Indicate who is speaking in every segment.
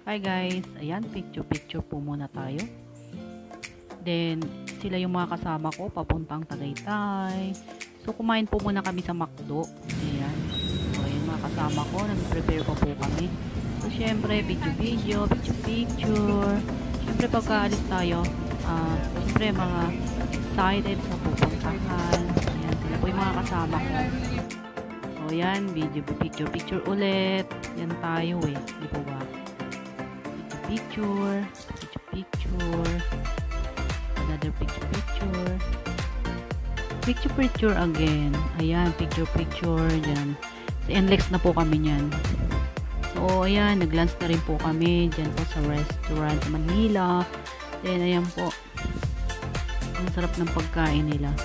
Speaker 1: Hi guys, ayan, picture po muna tayo. Then, sila yung mga kasama ko, papuntang Tagaytay. So, kumain po muna kami sa McDo. Ayan. So, ayan mga kasama ko, nag-prepare pa po kami. So, syempre, picture. Syempre, pagkaalis tayo, syempre, mga excited sa pupuntahan. Ayan, sila po yung mga kasama ko. So, ayan, picture ulit. Yan tayo eh, di po ba? Picture, another picture again. Ayan, picture dyan. Sa NLEX na po kami nyan. So, ayan, nag-lunch na rin po kami dyan po sa restaurant sa Manila. Then, ayan po, ang sarap ng pagkain nila.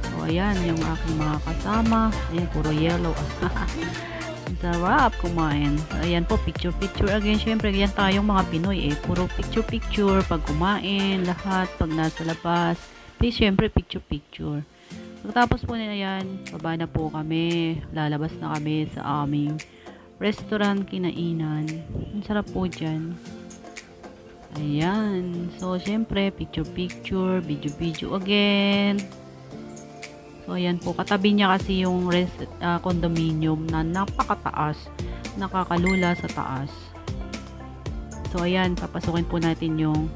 Speaker 1: So, ayan, yung aking mga kasama. Ayan, puro yellow. Sarap kumain. Ayan po, picture again. Syempre, yan tayong mga Pinoy eh. Puro picture pag kumain, lahat, pag nasa labas. Please, syempre, picture. Pagkatapos po nila yan, baba na po kami. Lalabas na kami sa aming restaurant, kinainan. Ang sarap po dyan. Ayan. So, syempre, picture, video again. So, ayan po. Katabi niya kasi yung condominium na napakataas. Nakakalula sa taas. So, ayan. Papasukin po natin yung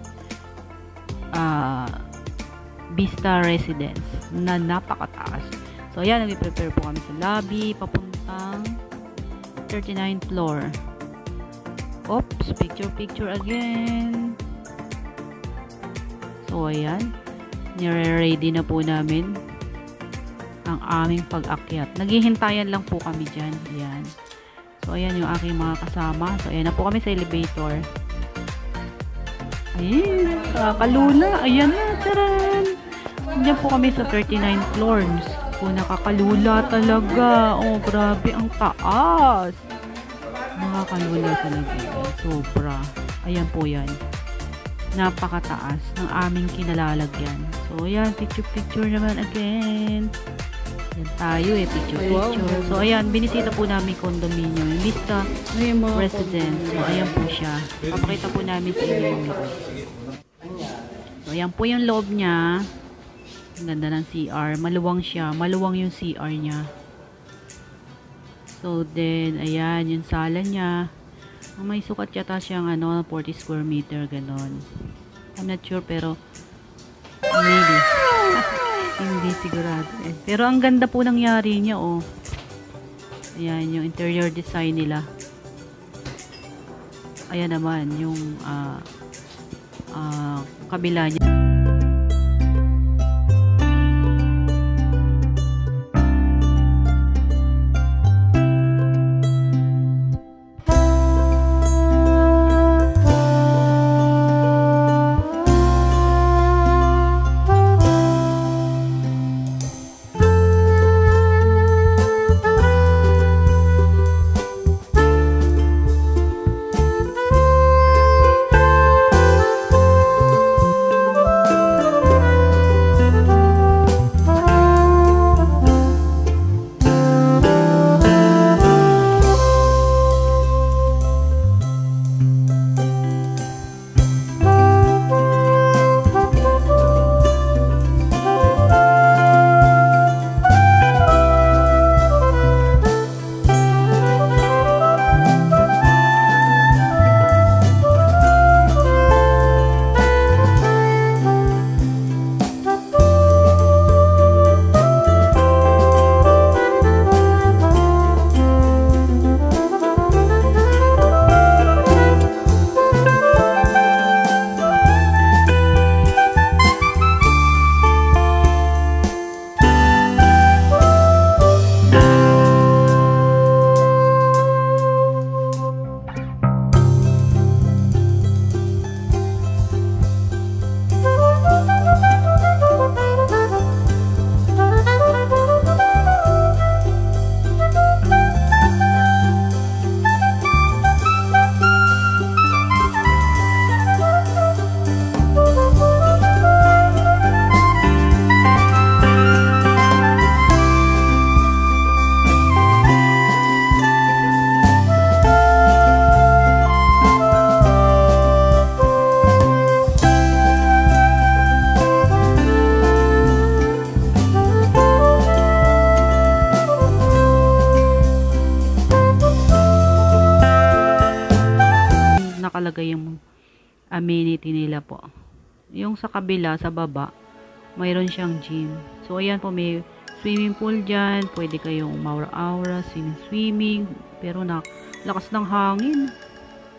Speaker 1: Vista Residence na napakataas. So, ayan. Nag-prepare po kami sa lobby. Papuntang 39th floor. Oops. Picture again. So, ayan. Nire-ready na po namin ang aming pag-akyat. Naghihintayan lang po kami dyan. Ayan. So, ayan yung aking mga kasama. So, ayan na po kami sa elevator. Ayan. Nakakalula. Ayan na. Taran! Diyan po kami sa 39th floor. Po, nakakalula talaga. Oh, grabe. Ang taas. Nakakalula talaga. Sobra. Ayan po yan. Napakataas ng aming kinalalagyan. So, ayan. Picture naman again. Yan tayo eh, picture. So, ayan, binisita po namin condominium, yung Vista Residence. So, ayan po siya. Papakita po namin sa inyo yung loob. So, ayan po yung loob niya. Ang ganda ng CR. Maluwang siya. Maluwang yung CR niya. So, then, ayan, yung sala niya. May sukat yata siyang, 40 square meter, ganon. I'm not sure, pero maybe. Hindi sigurado eh. Pero ang ganda po nangyari niya, oh. Ayan, yung interior design nila. Ayan naman, yung kabila niya. nakalagay yung amenity nila po. Yung sa kabila, sa baba, mayroon siyang gym. So, ayan po, may swimming pool dyan. Pwede kayong maura-aura, swimming. Pero lakas ng hangin.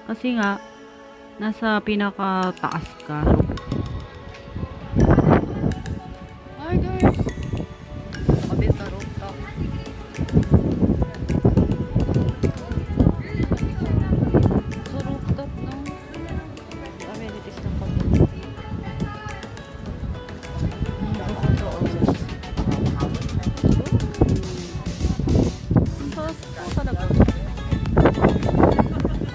Speaker 1: Kasi nga, nasa pinakataas ka.
Speaker 2: Hi guys! Kami sa rooftop. Sa rooftop, no? Amenities ng pagkakas.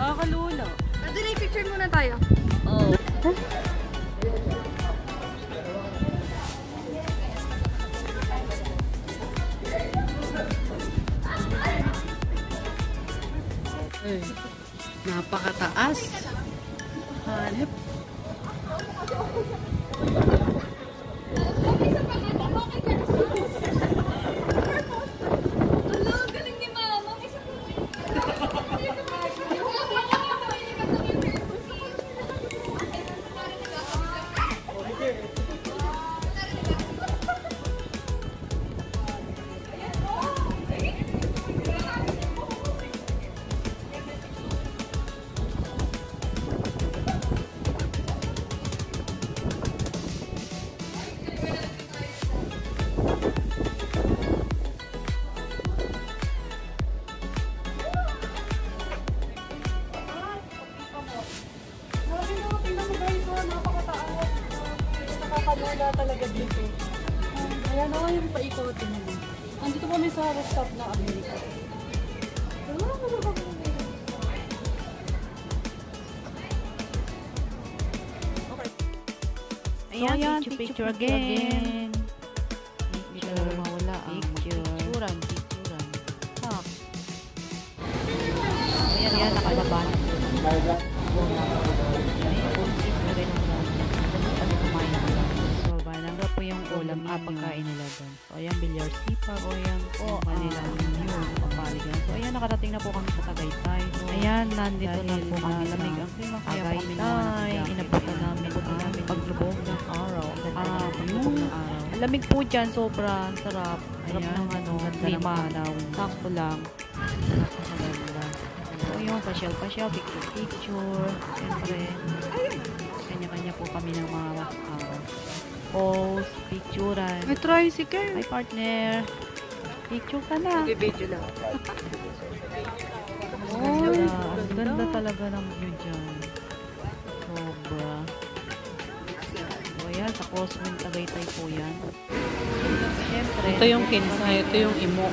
Speaker 2: Nakakalula.
Speaker 3: Nadali, picture muna tayo.
Speaker 2: Oh. Ay, napakataas. Hanep.
Speaker 3: Hello, galing ni Mama. May wala talaga dito. Ayan na yung paikotin mo. Andito kami sa rooftop ng Amerika.
Speaker 1: Ayan, picture again. Picture.
Speaker 2: Mawala ang
Speaker 1: Picturean. Tak. Ayan, nakalaba na. So, yung ulam pagkain nila doon. So, ayan, bilyar sipa. O, ayan po, kanilang yun, papaligan. So, ayan, nakarating na po kami sa Tagaytay. So, ayan, nandito na po kami sa
Speaker 2: lamig ang klima. Kaya po kami
Speaker 1: Tagaytay. Inabutan namin ang paglubog ng araw. Paglubog ng araw. Lamig po dyan, sobrang sarap. Sarap ng klima. Sakto lang. Napakaganda. So, yun, pasyal-pasyal, picture-picture. Siyempre, kanya-kanya po kami ng mga post, picturean.
Speaker 2: May tricycle.
Speaker 1: Ay, partner. Picture ka na.
Speaker 2: Video lang.
Speaker 1: Ganda. Ang ganda talaga ng view dyan. Sobra. So, ayan, sa Crosswind Tagaytay po yan. Siyempre.
Speaker 2: Ito yung kinsa, ito yung imo.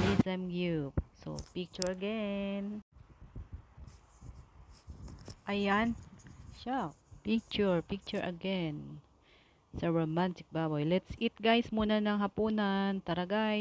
Speaker 1: Alism you. So, picture again. Ayan. Siya. Picture again. Sa romantic baboy. Let's eat guys muna ng hapunan. Tara guys.